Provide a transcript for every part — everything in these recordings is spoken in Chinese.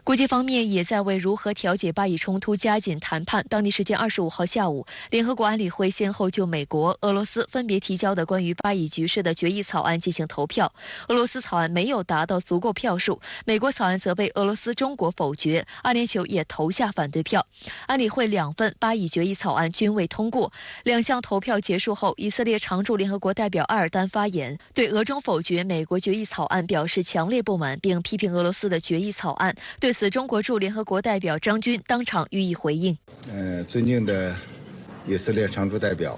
国际方面也在为如何调解巴以冲突加紧谈判。当地时间25号下午，联合国安理会先后就美国、俄罗斯分别提交的关于巴以局势的决议草案进行投票。俄罗斯草案没有达到足够票数，美国草案则被俄罗斯、中国否决，阿联酋也投下反对票。安理会2份巴以决议草案均未通过。2项投票结束后，以色列常驻联合国代表埃尔丹发言，对俄中否决美国决议草案表示强烈不满，并批评俄罗斯的决议草案。对此，中国驻联合国代表张军当场予以回应。尊敬的以色列常驻代表，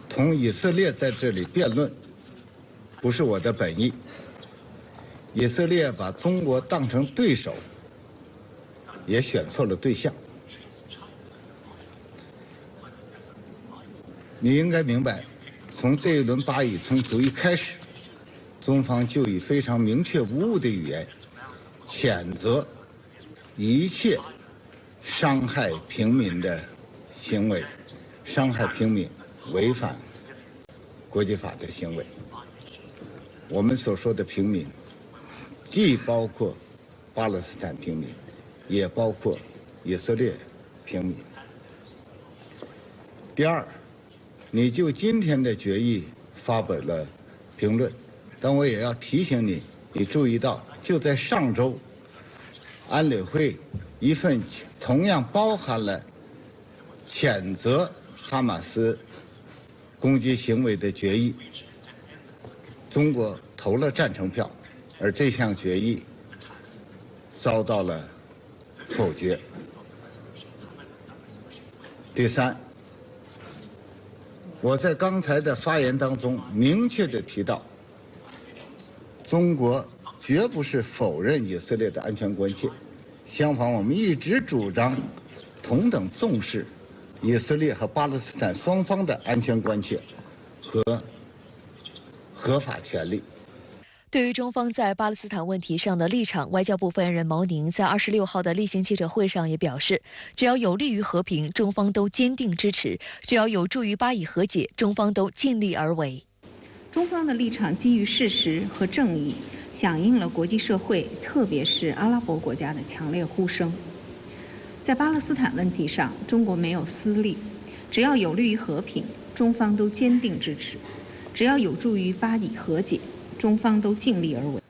同以色列在这里辩论，不是我的本意。以色列把中国当成对手，也选错了对象。你应该明白，从这一轮巴以冲突一开始，中方就以非常明确无误的语言谴责一切伤害平民的行为，伤害平民、违反国际法的行为。我们所说的平民，既包括巴勒斯坦平民，也包括以色列平民。第二，你就今天的决议发表了评论，但我也要提醒你，你注意到，就在上周，安理会一份同样包含了谴责哈马斯攻击行为的决议，中国投了赞成票，而这项决议遭到了否决。第三，我在刚才的发言当中明确地提到，中国绝不是否认以色列的安全关切，相反，我们一直主张同等重视以色列和巴勒斯坦双方的安全关切和合法权利。对于中方在巴勒斯坦问题上的立场，外交部发言人毛宁在26号的例行记者会上也表示，只要有利于和平，中方都坚定支持；只要有助于巴以和解，中方都尽力而为。中方的立场基于事实和正义，响应了国际社会，特别是阿拉伯国家的强烈呼声。在巴勒斯坦问题上，中国没有私利，只要有利于和平，中方都坚定支持；只要有助于巴以和解，中方都尽力而为。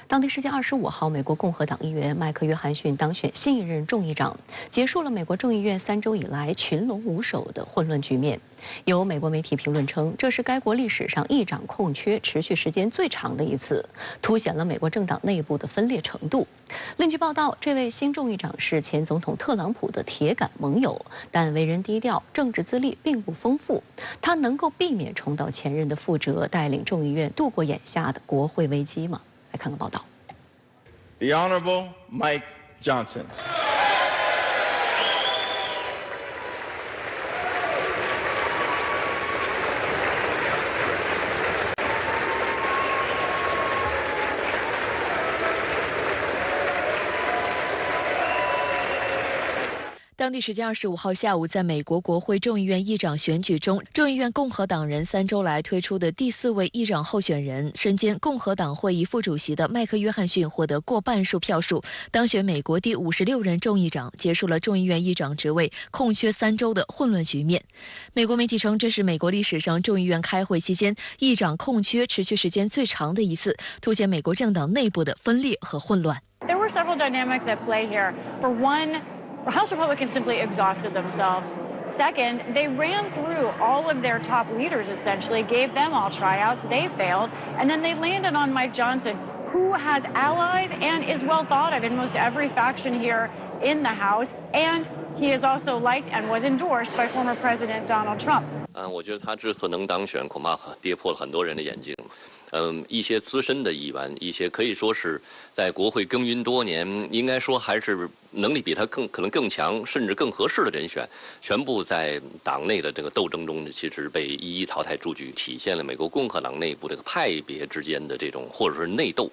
当地时间25号，美国共和党议员麦克约翰逊当选新一任众议长，结束了美国众议院3周以来群龙无首的混乱局面。有美国媒体评论称，这是该国历史上议长空缺持续时间最长的一次，凸显了美国政党内部的分裂程度。另据报道，这位新众议长是前总统特朗普的铁杆盟友，但为人低调，政治资历并不丰富。他能够避免重蹈前任的覆辙，带领众议院度过眼下的国会危机吗？来看看报道。The Honorable Mike Johnson. 当地时间25号下午，在美国国会众议院议长选举中，众议院共和党人3周来推出的第4位议长候选人，身兼共和党会议副主席的麦克约翰逊获得过半数票数，当选美国第56任众议长，结束了众议院议长职位空缺3周的混乱局面。美国媒体称，这是美国历史上众议院开会期间议长空缺持续时间最长的一次，凸显美国政党内部的分裂和混乱。There were several dynamics at play here. For one, House Republicans simply exhausted themselves. Second, they ran through all of their top leaders, essentially, gave them all tryouts. They failed. And then they landed on Mike Johnson, who has allies and is well thought of in most every faction here in the House. And he is also liked and was endorsed by former President Donald Trump. 我觉得他之所能当选，恐怕跌破了很多人的眼镜。一些资深的议员，一些可以说是在国会耕耘多年，应该说还是能力比他可能更强，甚至更合适的人选，全部在党内的这个斗争中，其实被一一淘汰出局，体现了美国共和党内部这个派别之间的这种或者是内斗。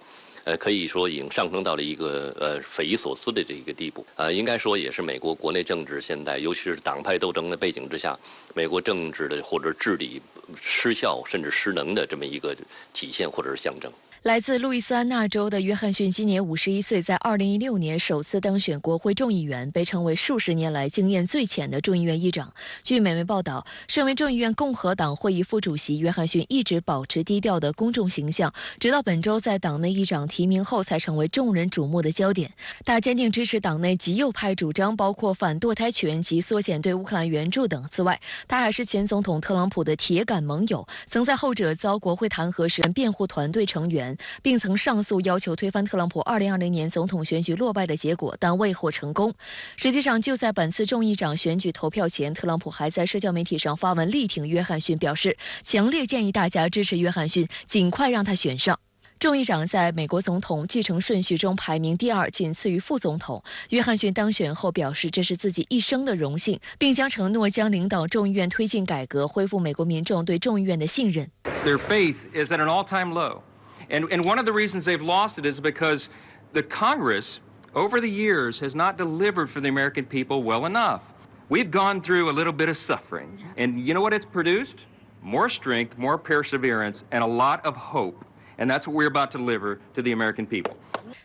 可以说已经上升到了一个匪夷所思的这一个地步。应该说也是美国国内政治现在，尤其是党派斗争的背景之下，美国政治的或者治理失效甚至失能的这么一个体现或者是象征。来自路易斯安那州的约翰逊今年51岁，在2016年首次当选国会众议员，被称为数十年来经验最浅的众议院议长。据美媒报道，身为众议院共和党会议副主席，约翰逊一直保持低调的公众形象，直到本周在党内议长提名后，才成为众人瞩目的焦点。他坚定支持党内极右派主张，包括反堕胎权及缩减对乌克兰援助等。此外，他还是前总统特朗普的铁杆盟友，曾在后者遭国会弹劾时辩护团队成员，并曾上诉要求推翻特朗普2020年总统选举落败的结果，但未获成功。实际上，就在本次众议长选举投票前，特朗普还在社交媒体上发文力挺约翰逊，表示强烈建议大家支持约翰逊，尽快让他选上。众议长在美国总统继承顺序中排名第2，仅次于副总统。约翰逊当选后表示，这是自己一生的荣幸，并将承诺将领导众议院推进改革，恢复美国民众对众议院的信任。 Their faith is at an all-time low. And one of the reasons they've lost it is because the Congress, over the years, has not delivered for the American people well enough. We've gone through a little bit of suffering. And you know what it's produced? More strength, more perseverance, and a lot of hope. And that's what we're about to deliver to the American people.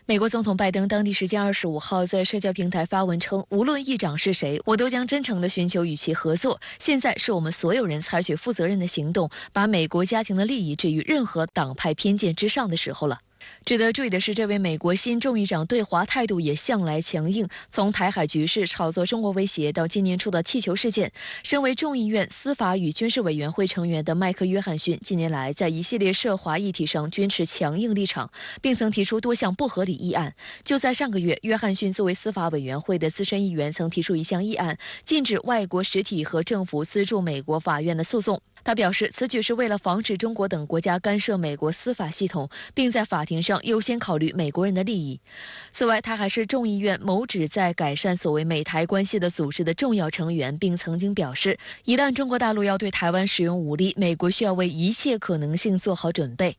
美国总统拜登当地时间25号在社交平台发文称，无论议长是谁，我都将真诚地寻求与其合作。现在是我们所有人采取负责任的行动，把美国家庭的利益置于任何党派偏见之上的时候了。 值得注意的是，这位美国新众议长对华态度也向来强硬，从台海局势炒作中国威胁到今年初的气球事件。身为众议院司法与军事委员会成员的麦克·约翰逊，近年来在一系列涉华议题上均持强硬立场，并曾提出多项不合理议案。就在上个月，约翰逊作为司法委员会的资深议员，曾提出一项议案，禁止外国实体和政府资助美国法院的诉讼。 他表示，此举是为了防止中国等国家干涉美国司法系统，并在法庭上优先考虑美国人的利益。此外，他还是众议院谋旨在改善所谓美台关系的组织的重要成员，并曾经表示，一旦中国大陆要对台湾使用武力，美国需要为一切可能性做好准备。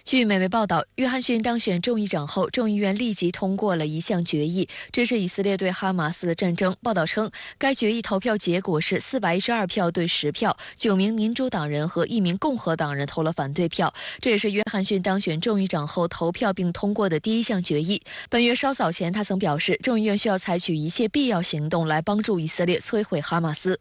据美媒报道，约翰逊当选众议长后，众议院立即通过了一项决议，支持以色列对哈马斯的战争。报道称，该决议投票结果是412票对10票，9名民主党人和1名共和党人投了反对票。这也是约翰逊当选众议长后投票并通过的第一项决议。本月稍早前，他曾表示，众议院需要采取一切必要行动来帮助以色列摧毁哈马斯。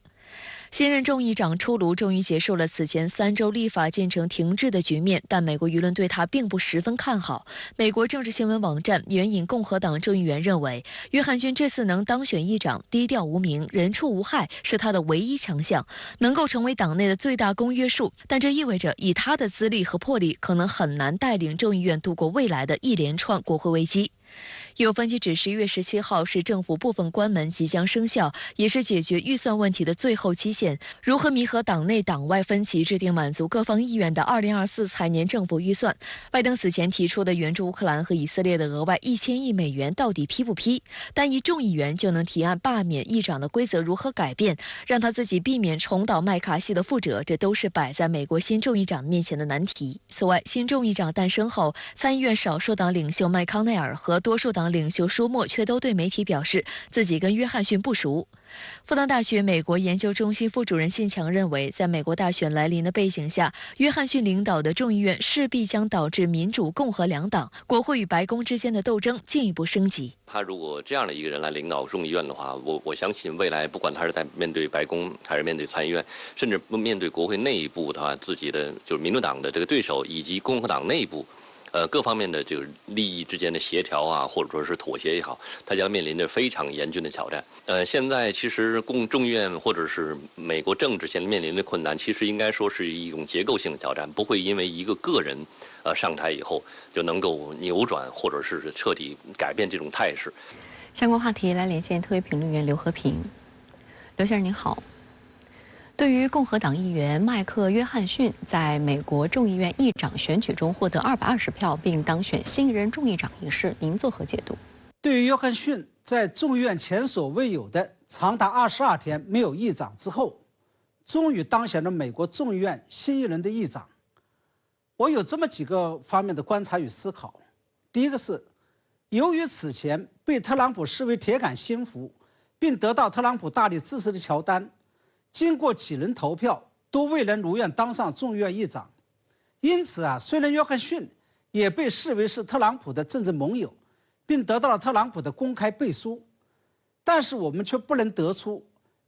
新任众议长出炉，终于结束了此前3周立法进程停滞的局面，但美国舆论对他并不十分看好。美国政治新闻网站援引共和党众议员认为，约翰逊这次能当选议长，低调无名，人畜无害，是他的唯一强项，能够成为党内的最大公约数。但这意味着，以他的资历和魄力，可能很难带领众议院度过未来的一连串国会危机。 有分析指，11月17号是政府部分关门即将生效，也是解决预算问题的最后期限。如何弥合党内党外分歧，制定满足各方意愿的2024财年政府预算？拜登此前提出的援助乌克兰和以色列的额外1000亿美元，到底批不批？单一众议员就能提案罢免议长的规则如何改变，让他自己避免重蹈麦卡锡的覆辙？这都是摆在美国新众议长面前的难题。此外，新众议长诞生后，参议院少数党领袖麦康奈尔和多数党领袖舒默却都对媒体表示自己跟约翰逊不熟。复旦大学美国研究中心副主任信强认为，在美国大选来临的背景下，约翰逊领导的众议院势必将导致民主、共和两党、国会与白宫之间的斗争进一步升级。他如果这样的一个人来领导众议院的话，我相信未来不管他是在面对白宫，还是面对参议院，甚至面对国会内部他自己的就是民主党的这个对手，以及共和党内部。各方面的这个利益之间的协调啊，或者说是妥协也好，它将面临着非常严峻的挑战。现在其实众议院或者是美国政治现在面临的困难，其实应该说是一种结构性的挑战，不会因为一个人上台以后就能够扭转或者是彻底改变这种态势。相关话题来连线特约评论员刘和平。刘先生您好。对于共和党议员麦克·约翰逊在美国众议院议长选举中获得220票并当选新任众议长一事，您作何解读？对于约翰逊在众议院前所未有的长达22天没有议长之后，终于当选了美国众议院新一任的议长，我有这么几个方面的观察与思考。第一个是，由于此前被特朗普视为铁杆心腹，并得到特朗普大力支持的乔丹，经过几轮投票都未能如愿当上众议院议长，因此虽然约翰逊也被视为是特朗普的政治盟友，并得到了特朗普的公开背书。但是我们却不能得出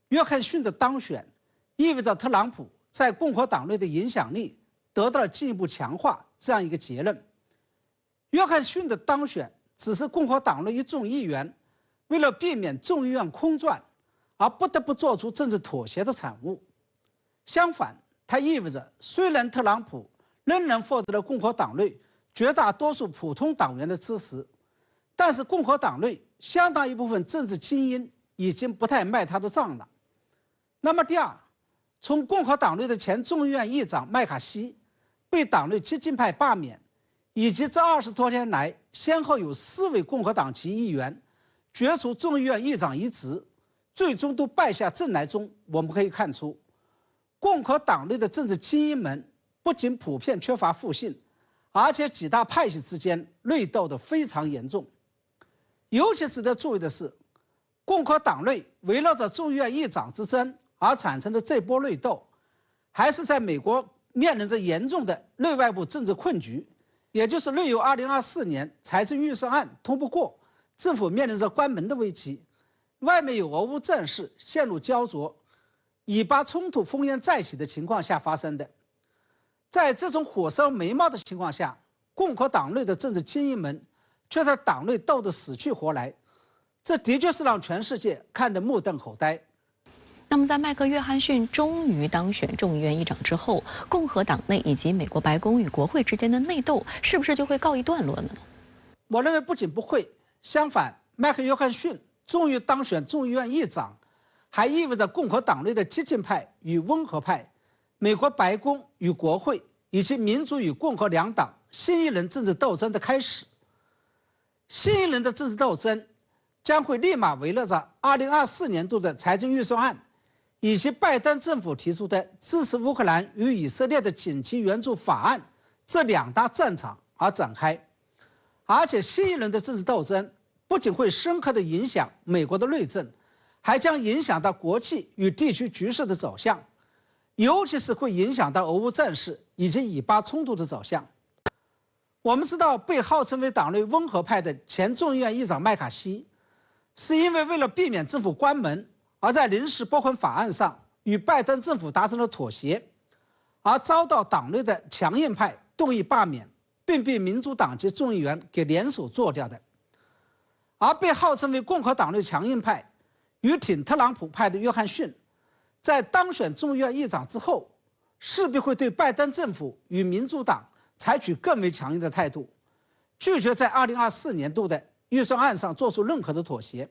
约翰逊的当选意味着特朗普在共和党内的影响力得到了进一步强化这样一个结论。约翰逊的当选只是共和党内一众议员为了避免众议院空转而不得不做出政治妥协的产物。相反，它意味着虽然特朗普仍然获得了共和党内绝大多数普通党员的支持，但是共和党内相当一部分政治精英已经不太卖他的账了。那么第二，从共和党内的前众议院议长麦卡锡被党内激进派罢免，以及这20多天来先后有4位共和党籍议员决除众议院议长一职，最终都败下阵来中，我们可以看出，共和党内的政治精英们不仅普遍缺乏互信，而且几大派系之间内斗得非常严重。尤其值得注意的是，共和党内围绕着众议院议长之争而产生的这波内斗，还是在美国面临着严重的内外部政治困局，也就是内有2024年财政预算案通不过，政府面临着关门的危机，外面有俄乌战事陷入焦灼，以巴冲突烽烟再起的情况下发生的。在这种火烧眉毛的情况下，共和党内的政治精英们却在党内斗得死去活来，这的确是让全世界看得目瞪口呆。那么，在麦克约翰逊终于当选众议院议长之后，共和党内以及美国白宫与国会之间的内斗是不是就会告一段落了呢？我认为不仅不会，相反，麦克约翰逊终于当选众议院议长，还意味着共和党内的激进派与温和派、美国白宫与国会以及民主与共和两党新一轮政治斗争的开始。新一轮的政治斗争将会立马围绕着2024年度的财政预算案以及拜登政府提出的支持乌克兰与以色列的紧急援助法案这2大战场而展开。而且新一轮的政治斗争不仅会深刻地影响美国的内政，还将影响到国际与地区局势的走向，尤其是会影响到俄乌战事以及以巴冲突的走向。我们知道，被号称为党内温和派的前众议院议长麦卡锡，是因为为了避免政府关门，而在临时拨款法案上与拜登政府达成了妥协，而遭到党内的强硬派动议罢免，并被民主党籍众议员给联手做掉的。而被号称为共和党内强硬派与挺特朗普派的约翰逊，在当选众议院议长之后，势必会对拜登政府与民主党采取更为强硬的态度，拒绝在2024年度的预算案上做出任何的妥协。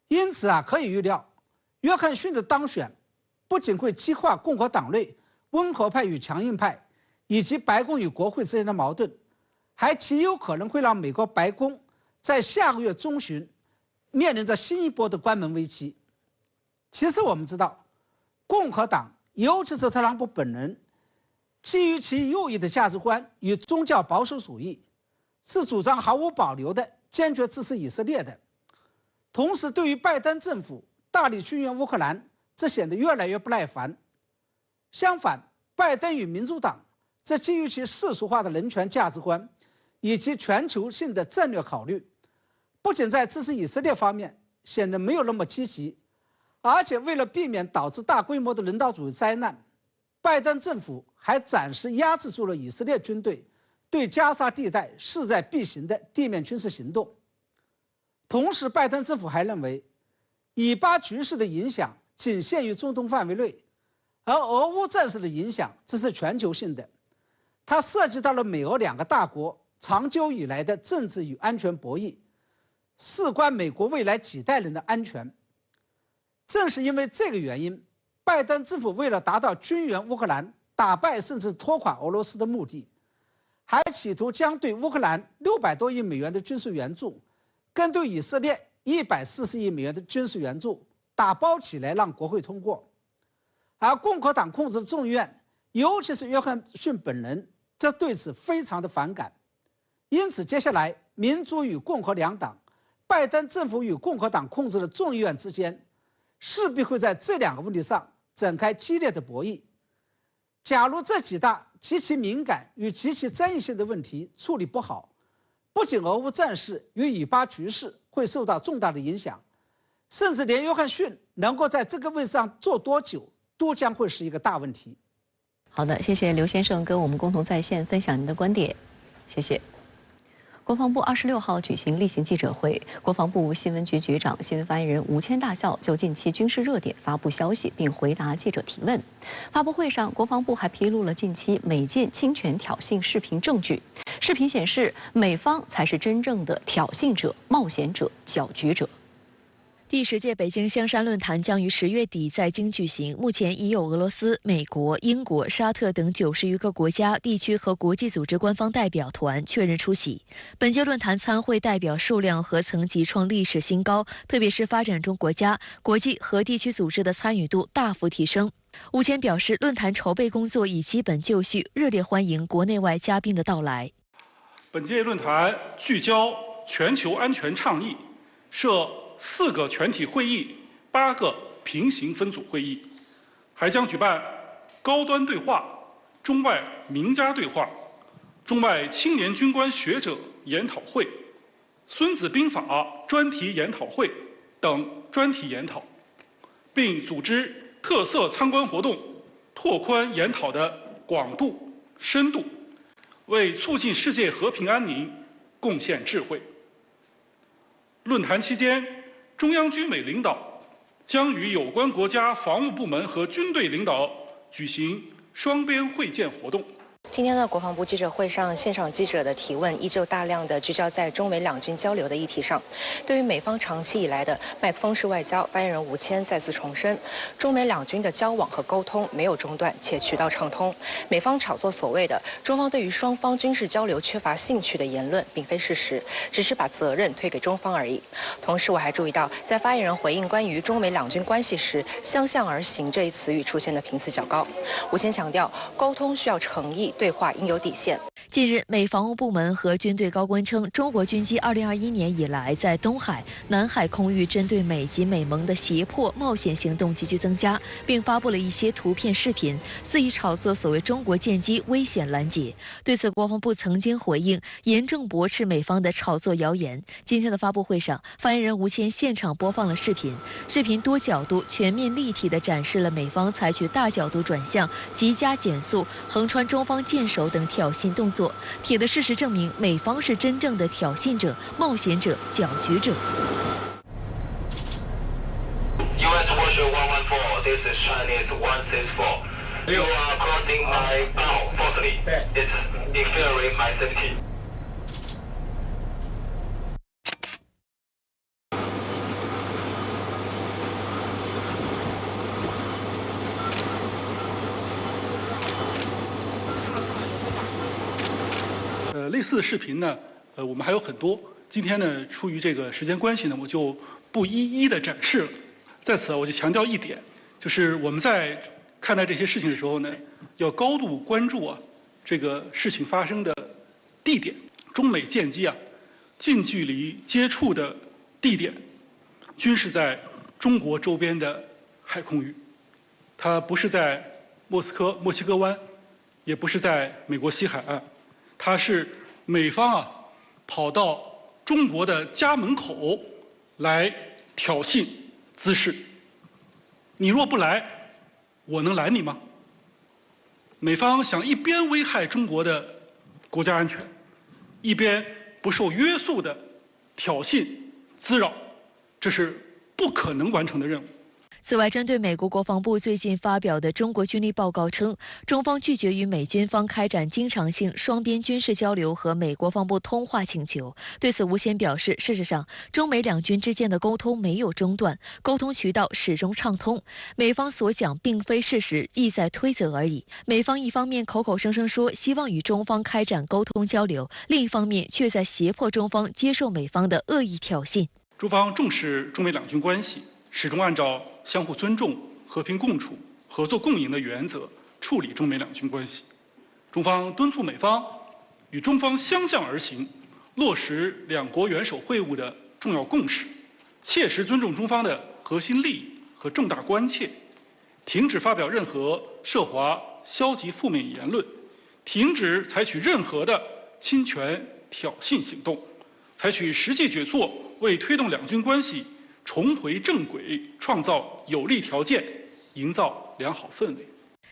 因此可以预料，约翰逊的当选不仅会激化共和党内温和派与强硬派以及白宫与国会之间的矛盾，还极有可能会让美国白宫在下个月中旬面临着新一波的关门危机。其实我们知道，共和党尤其是特朗普本人，基于其右翼的价值观与宗教保守主义，是主张毫无保留的坚决支持以色列的。同时，对于拜登政府大力军援乌克兰，这显得越来越不耐烦。相反，拜登与民主党则基于其世俗化的人权价值观以及全球性的战略考虑，不仅在支持以色列方面显得没有那么积极，而且为了避免导致大规模的人道主义灾难，拜登政府还暂时压制住了以色列军队对加沙地带势在必行的地面军事行动。同时，拜登政府还认为，以巴局势的影响仅限于中东范围内，而俄乌战事的影响则是全球性的，它涉及到了美俄2个大国长久以来的政治与安全博弈，事关美国未来几代人的安全。正是因为这个原因，拜登政府为了达到军援乌克兰、打败甚至拖垮俄罗斯的目的，还企图将对乌克兰600多亿美元的军事援助跟对以色列140亿美元的军事援助打包起来让国会通过。而共和党控制的众议院，尤其是约翰逊本人，则对此非常的反感。因此，接下来民主与共和两党，拜登政府与共和党控制的众议院之间，势必会在这2个问题上展开激烈的博弈。假如这几大极其敏感与极其争议性的问题处理不好，不仅俄乌战事与以巴局势会受到重大的影响，甚至连约翰逊能够在这个位置上坐多久，都将会是一个大问题。好的，谢谢刘先生跟我们共同在线分享您的观点，谢谢。国防部26号举行例行记者会，国防部新闻局局长、新闻发言人吴谦大校就近期军事热点发布消息，并回答记者提问。发布会上，国防部还披露了近期美舰侵权挑衅视频证据。视频显示，美方才是真正的挑衅者、冒险者、搅局者。第10届北京香山论坛将于10月底在京举行，目前已有俄罗斯、美国、英国、沙特等90余个国家、地区和国际组织官方代表团确认出席。本届论坛参会代表数量和层级创历史新高，特别是发展中国家、国际和地区组织的参与度大幅提升。吴谦表示，论坛筹备工作已基本就绪，热烈欢迎国内外嘉宾的到来。本届论坛聚焦全球安全倡议，设4个全体会议，8个平行分组会议，还将举办高端对话、中外名家对话、中外青年军官学者研讨会、孙子兵法专题研讨会等专题研讨，并组织特色参观活动，拓宽研讨的广度、深度，为促进世界和平安宁贡献智慧。论坛期间，中央军委领导将与有关国家防务部门和军队领导举行双边会见活动。今天的国防部记者会上，现场记者的提问依旧大量的聚焦在中美两军交流的议题上。对于美方长期以来的麦克风式外交，发言人吴谦再次重申，中美两军的交往和沟通没有中断，且渠道畅通。美方炒作所谓的中方对于双方军事交流缺乏兴趣的言论，并非事实，只是把责任推给中方而已。同时，我还注意到，在发言人回应关于中美两军关系时，相向而行这一词语出现的频次较高。吴谦强调，沟通需要诚意，对话应有底线。近日，美防务部门和军队高官称，中国军机2021年以来在东海、南海空域针对美及美盟的胁迫、冒险行动急剧增加，并发布了一些图片、视频，肆意炒作所谓中国舰机危险拦截。对此，国防部曾经回应，严正驳斥美方的炒作谣言。今天的发布会上，发言人吴谦现场播放了视频，视频多角度、全面立体地展示了美方采取大角度转向、急加减速、横穿中方舰首等挑衅动作。铁的事实证明，美方是真正的挑衅者、冒险者、搅局者。US Warship 114, this is Chinese 164. You are crossing my bow forcibly. It's interfering my safety. 类似的视频呢，我们还有很多。今天呢，出于这个时间关系呢，我就不一一的展示了。在此，我就强调一点，就是我们在看待这些事情的时候呢，要高度关注这个事情发生的地点。中美舰机近距离接触的地点，均是在中国周边的海空域，它不是在墨西哥湾，也不是在美国西海岸。 它是美方跑到中国的家门口来挑衅滋事。你若不来，我能拦你吗？美方想一边危害中国的国家安全，一边不受约束的挑衅滋扰，这是不可能完成的任务。 此外，针对美国国防部最近发表的中国军力报告称，中方拒绝与美军方开展经常性双边军事交流和美国防部通话请求。对此，吴谦表示，事实上，中美两军之间的沟通没有中断，沟通渠道始终畅通。美方所讲并非事实，意在推责而已。美方一方面口口声声说希望与中方开展沟通交流，另一方面却在胁迫中方接受美方的恶意挑衅。中方重视中美两军关系。 始终按照相互尊重、和平共处、合作共赢的原则处理中美两军关系。中方敦促美方与中方相向而行，落实两国元首会晤的重要共识，切实尊重中方的核心利益和重大关切，停止发表任何涉华消极负面言论，停止采取任何的侵权挑衅行动，采取实际举措，为推动两军关系重回正轨创造有利条件，营造良好氛围。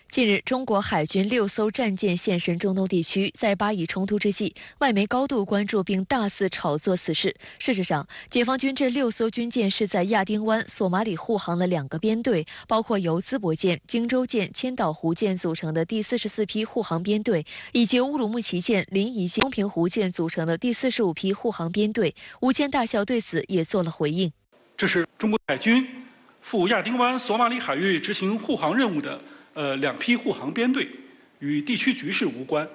近日，中国海军6艘战舰现身中东地区，在巴以冲突之际，外媒高度关注并大肆炒作此事。事实上，解放军这6艘军舰是在亚丁湾、索马里护航的2个编队，包括由淄博舰、荆州舰、千岛湖舰组成的第44批护航编队，以及乌鲁木齐舰、临沂舰、东平湖舰组成的第45批护航编队。吴谦大校对此也做了回应。这是中国海军赴亚丁湾、索马里海域执行护航任务的2批护航编队，与地区局势无关。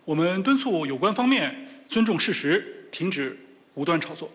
我们敦促有关方面尊重事实，停止无端炒作。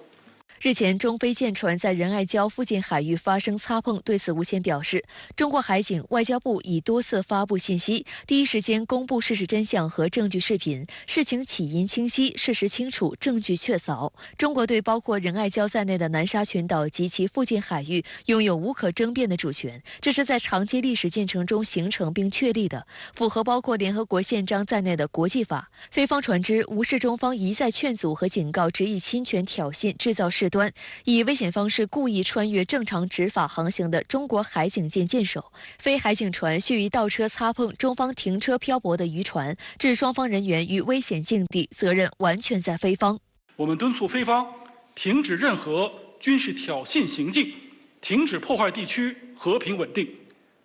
日前，中非舰船在仁爱礁附近海域发生擦碰，对此吴谦表示，中国海警、外交部已多次发布信息，第一时间公布事实真相和证据视频，事情起因清晰，事实清楚，证据确凿。中国对包括仁爱礁在内的南沙群岛及其附近海域拥有无可争辩的主权，这是在长期历史进程中形成并确立的，符合包括联合国宪章在内的国际法。非方船只无视中方一再劝阻和警告，执意侵权挑衅，制造事端，以危险方式故意穿越正常执法航行的中国海警舰舰首，非海警船蓄意倒车擦碰中方停车漂泊的渔船，致双方人员于危险境地，责任完全在非方。我们敦促非方停止任何军事挑衅行径，停止破坏地区和平稳定。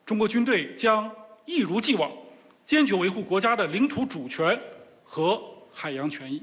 中国军队将一如既往，坚决维护国家的领土主权和海洋权益。